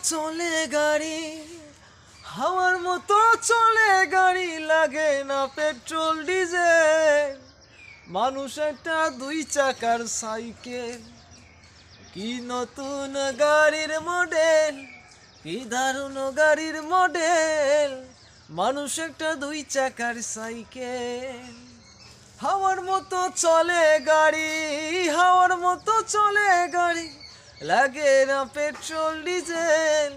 চলে গাড়ি, হাওয়ার মতো চলে গাড়ি, লাগে না পেট্রোল ডিজেল। মানুষ একটা দুই চাকার সাইকেল, কি নতুন গাড়ির মডেল, কি দারুণ গাড়ির মডেল। মানুষ একটা দুই চাকার সাইকেল, হাওয়ার মতো চলে গাড়ি, হাওয়ার মতো চলে গাড়ি, লাগে না পেট্রোল ডিজেল।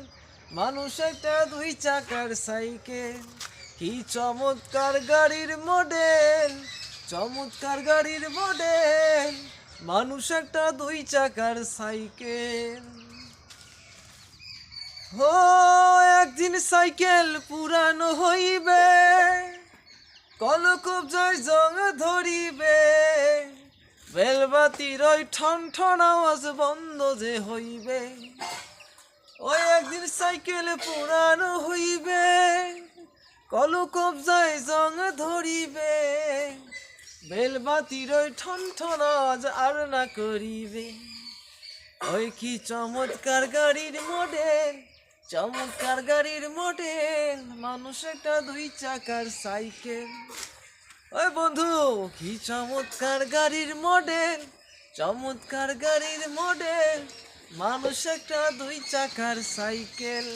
মানুষ একটা দুই চাকার সাইকেল, কি চমৎকার গাড়ির মডেল, চমৎকার গাড়ির মডেল। মানুষ একটা দুই চাকার সাইকেল। ও একদিন সাইকেল পুরানো হইবে, কলকবজায় জং ধরিবে, বেলবাতির ওই ঠন ঠন আওয়াজ বন্ধ যে হইবে। ওই একদিন সাইকেল পুরানো হইবে, কলকবজায় জং ধরিবে, বেলবাতির ওই ঠন ঠন আওয়াজ আর না করিবে। ওই কি চমৎকার গাড়ির মডেল, চমৎকার গাড়ির মডেল। মানুষ একটা দুই চাকার সাইকেল। ওই বন্ধু, কি চমৎকার গাড়ির মডেল, চমৎকার গাড়ির মডেল। মানুষ একটা দুই চাকার সাইকেল।